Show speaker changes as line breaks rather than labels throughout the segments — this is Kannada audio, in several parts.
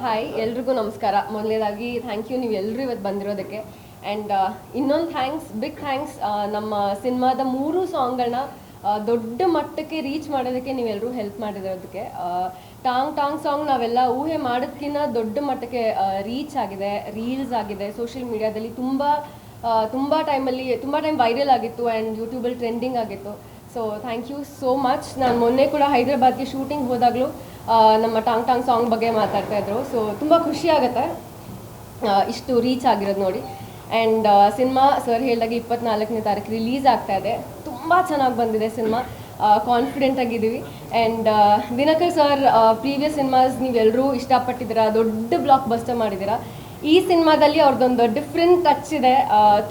ಹಾಯ್ ಎಲ್ರಿಗೂ ನಮಸ್ಕಾರ. ಮೊದಲನೇದಾಗಿ ಥ್ಯಾಂಕ್ ಯು ನೀವು ಎಲ್ಲರೂ ಇವತ್ತು ಬಂದಿರೋದಕ್ಕೆ. ಆ್ಯಂಡ್ ಇನ್ನೊಂದು ಬಿಗ್ ಥ್ಯಾಂಕ್ಸ್, ನಮ್ಮ ಸಿನಿಮಾದ 3 ಸಾಂಗ್ಗಳನ್ನ ದೊಡ್ಡ ಮಟ್ಟಕ್ಕೆ ರೀಚ್ ಮಾಡೋದಕ್ಕೆ ನೀವೆಲ್ಲರೂ ಹೆಲ್ಪ್ ಮಾಡಿರೋದಕ್ಕೆ. ಟಾಂಗ್ ಟಾಂಗ್ ಸಾಂಗ್ ನಾವೆಲ್ಲ ಊಹೆ ಮಾಡೋದಕ್ಕಿಂತ ದೊಡ್ಡ ಮಟ್ಟಕ್ಕೆ ರೀಚ್ ಆಗಿದೆ, ರೀಲ್ಸ್ ಆಗಿದೆ, ಸೋಷಿಯಲ್ ಮೀಡಿಯಾದಲ್ಲಿ ತುಂಬ ಟೈಮ್ ವೈರಲ್ ಆಗಿತ್ತು ಆ್ಯಂಡ್ ಯೂಟ್ಯೂಬಲ್ಲಿ ಟ್ರೆಂಡಿಂಗ್ ಆಗಿತ್ತು. So thank you so much. ನಾನು ಮೊನ್ನೆ ಕೂಡ ಹೈದರಾಬಾದ್ಗೆ ಶೂಟಿಂಗ್ ಹೋದಾಗಲೂ ನಮ್ಮ ಟಾಂಗ್ ಟಾಂಗ್ ಸಾಂಗ್ ಬಗ್ಗೆ ಮಾತಾಡ್ತಾಯಿದ್ರು. ಸೊ ತುಂಬ ಖುಷಿ ಆಗುತ್ತೆ ಇಷ್ಟು ರೀಚ್ ಆಗಿರೋದು ನೋಡಿ. ಆ್ಯಂಡ್ ಸಿನಿಮಾ ಸರ್ ಹೇಳಿದಾಗ 24ನೇ ತಾರೀಕು ರಿಲೀಸ್ ಆಗ್ತಾ ಇದೆ. ತುಂಬ ಚೆನ್ನಾಗಿ ಬಂದಿದೆ ಸಿನಿಮಾ, ಕಾನ್ಫಿಡೆಂಟ್ ಆಗಿದ್ದೀವಿ. And Dinakar sir previous cinemas ನೀವೆಲ್ಲರೂ ಇಷ್ಟಪಟ್ಟಿದ್ದೀರಾ, ದೊಡ್ಡ ಬ್ಲಾಕ್ ಬಸ್ಟರ್ ಮಾಡಿದ್ದೀರಾ. ಈ ಸಿನಿಮಾದಲ್ಲಿ ಅವ್ರದ್ದೊಂದು ಡಿಫ್ರೆಂಟ್ ಟಚ್ ಇದೆ,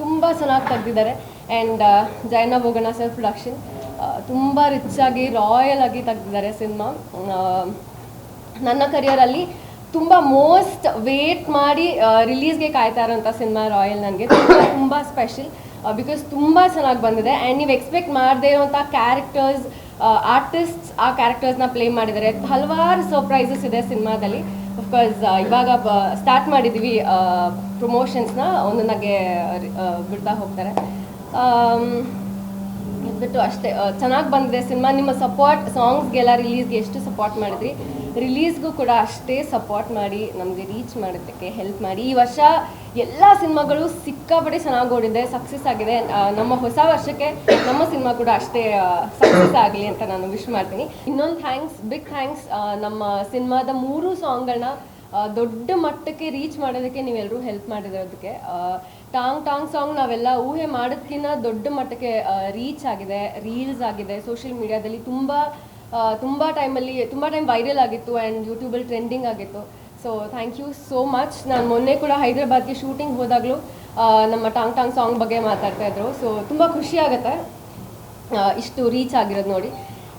ತುಂಬ ಚೆನ್ನಾಗಿ ತೆಗ್ದಿದ್ದಾರೆ. And Jayanna Bhoganna sir production ತುಂಬ ರಿಚ್ ಆಗಿ ರಾಯಲ್ ಆಗಿ ತೆಗ್ದಿದ್ದಾರೆ ಸಿನಿಮಾ. ನನ್ನ ಕರಿಯರಲ್ಲಿ ತುಂಬ ಮೋಸ್ಟ್ ವೇಟ್ ಮಾಡಿ ರಿಲೀಸ್ಗೆ ಕಾಯ್ತಾ ಇರೋಂಥ ಸಿನಿಮಾ ರಾಯಲ್. ನನಗೆ ತುಂಬ ಸ್ಪೆಷಲ್ ಬಿಕಾಸ್ ತುಂಬ ಚೆನ್ನಾಗಿ ಬಂದಿದೆ. ಆ್ಯಂಡ್ ನೀವು ಎಕ್ಸ್ಪೆಕ್ಟ್ ಮಾಡದೇ ಇರೋಂಥ ಕ್ಯಾರೆಕ್ಟರ್ಸ್, ಆರ್ಟಿಸ್ಟ್ಸ್ ಆ ಕ್ಯಾರೆಕ್ಟರ್ಸ್ನ ಪ್ಲೇ ಮಾಡಿದ್ದಾರೆ. ಹಲವಾರು ಸರ್ಪ್ರೈಸಸ್ ಇದೆ ಸಿನಿಮಾದಲ್ಲಿ. ಅಫ್ಕೋರ್ಸ್ ಇವಾಗ ಸ್ಟಾರ್ಟ್ ಮಾಡಿದ್ದೀವಿ ಪ್ರಮೋಷನ್ಸ್ನ, ಒಂದೊಂದಾಗೆ ಬಿಡ್ತಾ ಹೋಗ್ತಾರೆ. ಬಿಟ್ಟು ಅಷ್ಟೇ ಚೆನ್ನಾಗಿ ಬಂದಿದೆ ಸಿನಿಮಾ. ನಿಮ್ಮ ಸಪೋರ್ಟ್ ಸಾಂಗ್ಸ್ಗೆಲ್ಲ ರಿಲೀಸ್ಗೆ ಎಷ್ಟು ಸಪೋರ್ಟ್ ಮಾಡಿದ್ರಿ, ರಿಲೀಸ್ಗೂ ಕೂಡ ಅಷ್ಟೇ ಸಪೋರ್ಟ್ ಮಾಡಿ ನಮಗೆ ರೀಚ್ ಮಾಡೋದಕ್ಕೆ ಹೆಲ್ಪ್ ಮಾಡಿ. ಈ ವರ್ಷ ಎಲ್ಲ ಸಿನಿಮಾಗಳು ಸಿಕ್ಕಾಪಟ್ಟೆ ಚೆನ್ನಾಗಿ ಓಡಿದೆ, ಸಕ್ಸಸ್ ಆಗಿದೆ. ನಮ್ಮ ಹೊಸ ವರ್ಷಕ್ಕೆ ನಮ್ಮ ಸಿನಿಮಾ ಕೂಡ ಅಷ್ಟೇ ಸಕ್ಸಸ್ ಆಗಲಿ ಅಂತ ನಾನು ವಿಶ್ ಮಾಡ್ತೀನಿ. ಇನ್ನೊಂದು ಬಿಗ್ ಥ್ಯಾಂಕ್ಸ್, ನಮ್ಮ ಸಿನಿಮಾದ 3 ಸಾಂಗ್ಗಳನ್ನ ದೊಡ್ಡ ಮಟ್ಟಕ್ಕೆ ರೀಚ್ ಮಾಡೋದಕ್ಕೆ ನೀವೆಲ್ಲರೂ ಹೆಲ್ಪ್ ಮಾಡಿರೋದಕ್ಕೆ. ಟಾಂಗ್ ಟಾಂಗ್ ಸಾಂಗ್ ನಾವೆಲ್ಲ ಊಹೆ ಮಾಡೋದಕ್ಕಿಂತ ದೊಡ್ಡ ಮಟ್ಟಕ್ಕೆ ರೀಚ್ ಆಗಿದೆ, ರೀಲ್ಸ್ ಆಗಿದೆ, ಸೋಷಿಯಲ್ ಮೀಡಿಯಾದಲ್ಲಿ ತುಂಬ ಟೈಮ್ ವೈರಲ್ ಆಗಿತ್ತು ಆ್ಯಂಡ್ ಯೂಟ್ಯೂಬಲ್ಲಿ ಟ್ರೆಂಡಿಂಗ್ ಆಗಿತ್ತು. So thank you so much. ನಾನು ಮೊನ್ನೆ ಕೂಡ ಹೈದರಾಬಾದ್ಗೆ ಶೂಟಿಂಗ್ ಹೋದಾಗಲೂ ನಮ್ಮ ಟಾಂಗ್ ಟಾಂಗ್ ಸಾಂಗ್ ಬಗ್ಗೆ ಮಾತಾಡ್ತಾಯಿದ್ರು. ಸೊ ತುಂಬ ಖುಷಿ ಆಗುತ್ತೆ ಇಷ್ಟು ರೀಚ್ ಆಗಿರೋದು ನೋಡಿ.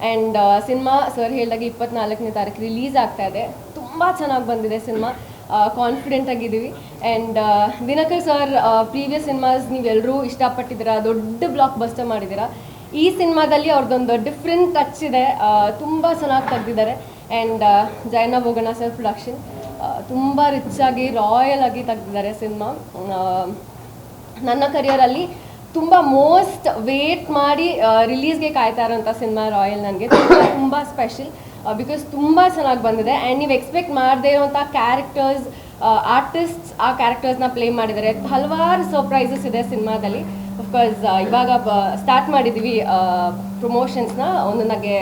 ಆ್ಯಂಡ್ ಸಿನಿಮಾ ಸರ್ ಹೇಳಿದಾಗ 24ನೇ ತಾರೀಕು ರಿಲೀಸ್ ಆಗ್ತಾ ಇದೆ. ತುಂಬ ಚೆನ್ನಾಗಿ ಬಂದಿದೆ ಸಿನಿಮಾ, ಕಾನ್ಫಿಡೆಂಟ್ ಆಗಿದ್ದೀವಿ. And Dinakar sir previous cinemas ನೀವೆಲ್ಲರೂ ಇಷ್ಟಪಟ್ಟಿದ್ದೀರಾ, ದೊಡ್ಡ ಬ್ಲಾಕ್ ಬಸ್ಟರ್ ಮಾಡಿದ್ದೀರಾ. ಈ ಸಿನಿಮಾದಲ್ಲಿ ಅವ್ರದ್ದೊಂದು ಡಿಫ್ರೆಂಟ್ ಟಚ್ ಇದೆ, ತುಂಬ ಚೆನ್ನಾಗಿ ತೆಗ್ದಿದ್ದಾರೆ. And Jayanna Bhoganna sir production ತುಂಬ ರಿಚ್ ಆಗಿ ರಾಯಲ್ ಆಗಿ ತೆಗ್ದಿದ್ದಾರೆ ಸಿನಿಮಾ. ನನ್ನ ಕರಿಯರಲ್ಲಿ ತುಂಬ ಮೋಸ್ಟ್ ವೇಟ್ ಮಾಡಿ ರಿಲೀಸ್ಗೆ ಕಾಯ್ತಾ ಇರೋಂಥ ಸಿನಿಮಾ ರಾಯಲ್. ನನಗೆ ತುಂಬ ಸ್ಪೆಷಲ್ ಬಿಕಾಸ್ ತುಂಬ ಚೆನ್ನಾಗಿ ಬಂದಿದೆ. ಆ್ಯಂಡ್ ನೀವು ಎಕ್ಸ್ಪೆಕ್ಟ್ ಮಾಡದೇ ಇರೋಂಥ ಕ್ಯಾರೆಕ್ಟರ್ಸ್, ಆರ್ಟಿಸ್ಟ್ಸ್ ಆ ಕ್ಯಾರೆಕ್ಟರ್ಸ್ನ ಪ್ಲೇ ಮಾಡಿದ್ದಾರೆ. ಹಲವಾರು ಸರ್ಪ್ರೈಸಸ್ ಇದೆ ಸಿನಿಮಾದಲ್ಲಿ. ಅಫ್ಕೋರ್ಸ್ ಇವಾಗ ಸ್ಟಾರ್ಟ್ ಮಾಡಿದ್ದೀವಿ ಪ್ರಮೋಷನ್ಸ್ನ, ಒಂದೊಂದಾಗೆ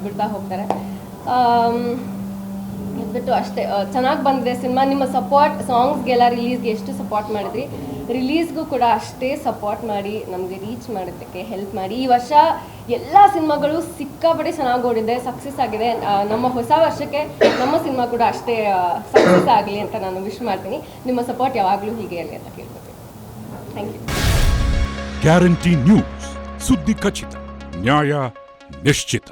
ಬಿಡ್ತಾ ಹೋಗ್ತಾರೆ. ಬಿಟ್ಟು ಅಷ್ಟೇ ಚೆನ್ನಾಗಿ ಬಂದಿದೆ ಸಿನಿಮಾ. ನಿಮ್ಮ ಸಪೋರ್ಟ್ ಸಾಂಗ್ಸ್ಗೆಲ್ಲ ರಿಲೀಸ್ಗೆ ಎಷ್ಟು ಸಪೋರ್ಟ್ ಮಾಡಿದ್ರಿ, ರಿಲೀಸ್ಗೂ ಕೂಡ ಅಷ್ಟೇ ಸಪೋರ್ಟ್ ಮಾಡಿ ನಮಗೆ ರೀಚ್ ಮಾಡೋದಕ್ಕೆ ಹೆಲ್ಪ್ ಮಾಡಿ. ಈ ವರ್ಷ ಎಲ್ಲ ಸಿನಿಮಾಗಳು ಸಿಕ್ಕಾಪಟ್ಟೆ ಚೆನ್ನಾಗಿ ಓಡಿದೆ, ಸಕ್ಸಸ್ ಆಗಿದೆ. ನಮ್ಮ ಹೊಸ ವರ್ಷಕ್ಕೆ ನಮ್ಮ ಸಿನಿಮಾ ಕೂಡ ಅಷ್ಟೇ ಸಕ್ಸಸ್ ಆಗಲಿ ಅಂತ ನಾನು ವಿಶ್ ಮಾಡ್ತೀನಿ. ನಿಮ್ಮ ಸಪೋರ್ಟ್ ಯಾವಾಗಲೂ ಹೀಗೆ ಇರಲಿ ಅಂತ ಕೇಳ್ಕೊತೀನಿ. Thank you.
ಗ್ಯಾರಂಟಿ ನ್ಯೂಸ್, ಸುದ್ದಿ ಖಚಿತ, ನ್ಯಾಯ ನಿಶ್ಚಿತ.